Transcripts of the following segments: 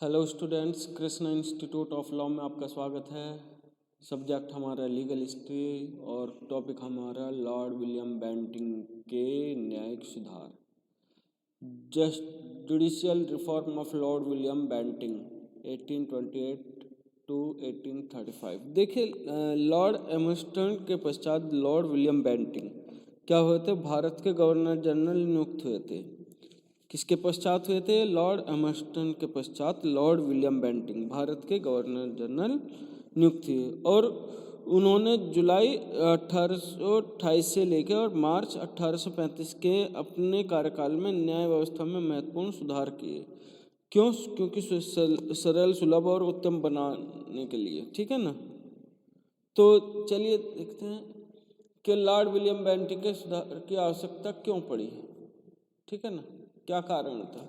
Hello students, Krishna Institute of Law में आपका स्वागत है। सब्जेक्ट हमारा लीगल हिस्ट्री और टॉपिक हमारा लॉर्ड विलियम बेंटिंग के न्यायिक सुधार। Just judicial reform of Lord William Bentinck 1828 to 1835। देखिए, लॉर्ड एम्स्टर्न के पश्चात लॉर्ड विलियम बेंटिंग क्या हुए थे? भारत के गवर्नर जनरल नियुक्त हुए थे। किसके पश्चात हुए थे? लॉर्ड एम्स्टर्न के पश्चात लॉर्ड विलियम बेंटिंग भारत के गवर्नर जनरल नियुक्त हुए और उन्होंने जुलाई 1828 से लेकर और मार्च 1835 के अपने कार्यकाल में न्याय व्यवस्था में महत्वपूर्ण सुधार किए। क्यों? क्योंकि सरल, सुलभ और उत्तम बनाने के लिए। ठीक है ना। तो चलिए देखते हैं कि लॉर्ड विलियम बेंटिंग के सुधार की आवश्यकता क्यों पड़ी। ठीक है ना, क्या कारण था?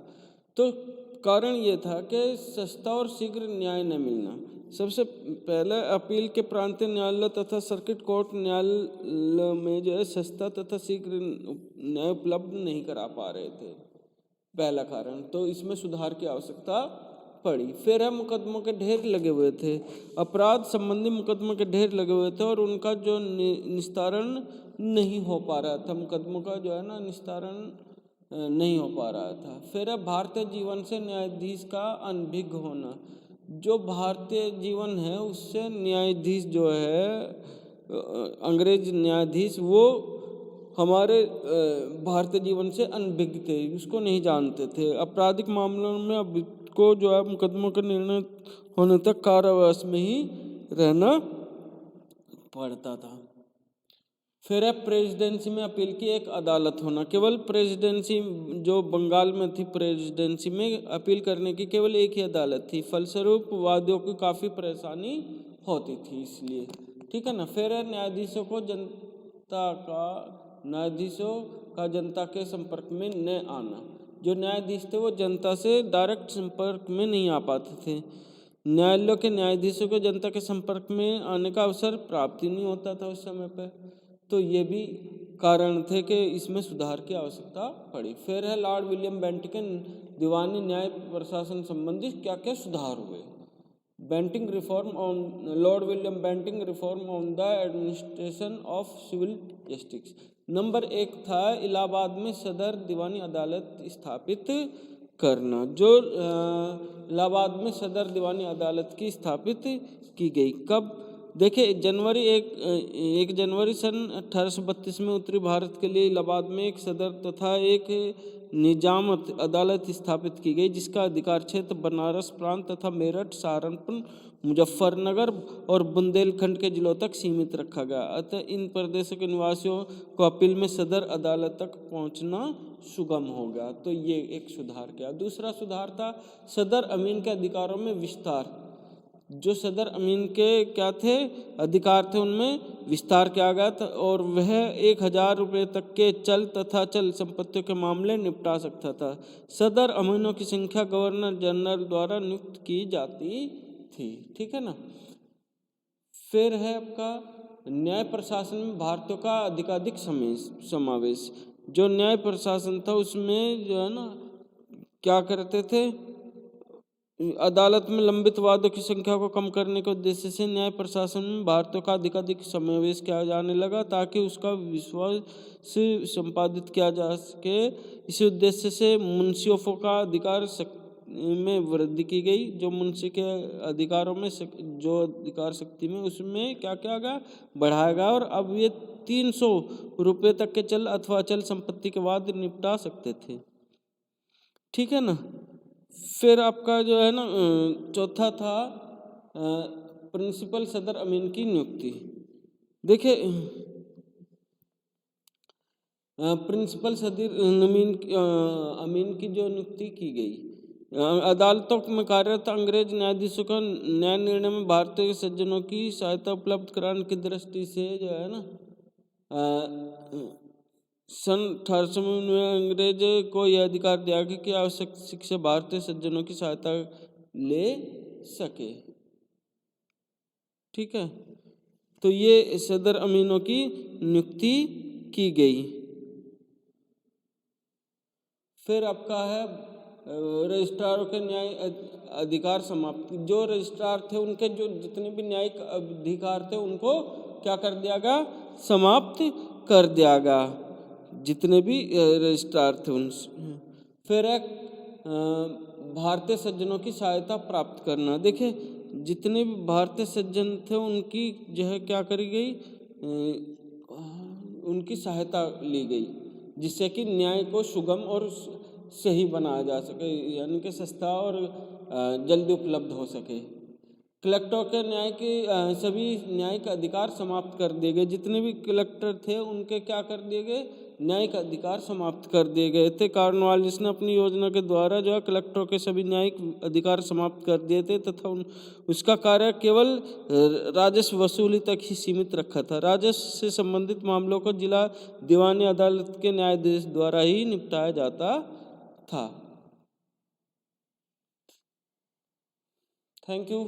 तो कारण ये था कि सस्ता और शीघ्र न्याय न मिलना। सबसे पहले अपील के प्रांतीय न्यायालय तथा सर्किट कोर्ट न्यायालय में जो है सस्ता तथा शीघ्र न्याय उपलब्ध नहीं करा पा रहे थे, पहला कारण। तो इसमें सुधार की आवश्यकता पड़ी। फिर है मुकदमों के ढेर लगे हुए थे, अपराध संबंधी मुकदमों के ढेर लगे हुए थे और उनका जो निस्तारण नहीं हो पा रहा था, मुकदमों का जो है ना निस्तारण नहीं हो पा रहा था। फिर है भारतीय जीवन से न्यायाधीश का अनभिज्ञ होना। जो भारतीय जीवन है उससे न्यायाधीश जो है अंग्रेज न्यायाधीश वो हमारे भारतीय जीवन से अनभिज्ञ थे, उसको नहीं जानते थे। आपराधिक मामलों में अब को जो है मुकदमों का निर्णय होने तक कारावास में ही रहना पड़ता था। फिर है प्रेसिडेंसी में अपील की एक अदालत होना। केवल प्रेसिडेंसी जो बंगाल में थी, प्रेसिडेंसी में अपील करने की केवल एक ही अदालत थी। फलस्वरूप वादियों की काफ़ी परेशानी होती थी इसलिए। ठीक है ना। फिर है न्यायाधीशों का जनता के संपर्क में न आना। जो न्यायाधीश थे वो जनता से डायरेक्ट संपर्क में नहीं आ पाते थे। न्यायालयों के न्यायाधीशों को जनता के संपर्क में आने का अवसर प्राप्त ही नहीं होता था उस समय पर। तो ये भी कारण थे कि इसमें सुधार की आवश्यकता पड़ी। फिर है लॉर्ड विलियम बेंटिंग के दीवानी न्याय प्रशासन संबंधी क्या क्या सुधार हुए। Bentinck reform on Lord William Bentinck reform on the administration of civil justice. Number 1 था इलाहाबाद में सदर दीवानी अदालत स्थापित करना। जो इलाहाबाद में सदर दीवानी अदालत की स्थापित की गई। कब? देखिए, एक जनवरी सन 1832 में उत्तरी भारत के लिए इलाहाबाद में एक सदर तथा एक निजामत अदालत स्थापित की गई, जिसका अधिकार क्षेत्र बनारस प्रांत तथा मेरठ, सहारनपुर, मुजफ्फरनगर और बुंदेलखंड के जिलों तक सीमित रखा गया। अतः इन प्रदेशों के निवासियों को अपील में सदर अदालत तक पहुंचना सुगम हो गया। तो ये एक सुधार किया। दूसरा सुधार था सदर अमीन के अधिकारों में विस्तार। जो सदर अमीन के क्या थे अधिकार थे, उनमें विस्तार किया गया था और वह 1000 रुपये तक के चल तथा चल संपत्तियों के मामले निपटा सकता था। सदर अमीनों की संख्या गवर्नर जनरल द्वारा नियुक्त की जाती थी। ठीक है ना। फिर है आपका न्याय प्रशासन में भारतीयों का अधिकाधिक समावेश। जो न्याय प्रशासन था उसमें जो है ना क्या करते थे, अदालत में लंबित वादों की संख्या को कम करने के उद्देश्य से न्याय प्रशासन में भारतीयों का अधिकाधिक समावेश किया जाने लगा, ताकि उसका विश्वास से संपादित किया जा सके। इसी उद्देश्य से मुंशियों का अधिकार में वृद्धि की गई। जो मुंशी के अधिकारों में जो अधिकार शक्ति में उसमें क्या किया गया, बढ़ाया गया और अब ये 300 रुपये तक के चल अथवा अचल संपत्ति के वाद निपटा सकते थे। ठीक है ना। फिर आपका जो है ना चौथा था प्रिंसिपल सदर अमीन की नियुक्ति। देखिए, प्रिंसिपल सदर अमीन की जो नियुक्ति की गई, अदालतों में कार्यरत अंग्रेज न्यायाधीशों को न्याय निर्णय में भारतीय सज्जनों की सहायता उपलब्ध कराने की दृष्टि से जो है ना सन 1800 में अंग्रेज को यह अधिकार दिया गया कि आवश्यक शिक्षा भारतीय सज्जनों की सहायता ले सके। ठीक है। तो ये सदर अमीनों की नियुक्ति की गई। फिर आपका है रजिस्ट्रारों के न्याय अधिकार समाप्त, जो रजिस्ट्रार थे उनके जो जितने भी न्यायिक अधिकार थे उनको क्या कर दिया गया, समाप्त कर दिया गया, जितने भी रजिस्ट्रार थे उन। फिर एक भारतीय सज्जनों की सहायता प्राप्त करना। देखिए जितने भी भारतीय सज्जन थे उनकी जो है क्या करी गई, उनकी सहायता ली गई, जिससे कि न्याय को सुगम और सही बनाया जा सके, यानी कि सस्ता और जल्दी उपलब्ध हो सके। कलेक्टर के न्याय के सभी न्यायिक अधिकार समाप्त कर दिए गए, जितने भी कलेक्टर थे उनके क्या कर दिए गए, न्यायिक अधिकार समाप्त कर दिए गए थे। कॉर्नवालिस ने अपनी योजना के द्वारा जो है कलेक्टरों के सभी न्यायिक अधिकार समाप्त कर दिए थे तथा उसका कार्य केवल राजस्व वसूली तक ही सीमित रखा था। राजस्व से संबंधित मामलों को जिला दीवानी अदालत के न्यायाधीश द्वारा ही निपटाया जाता था। Thank you.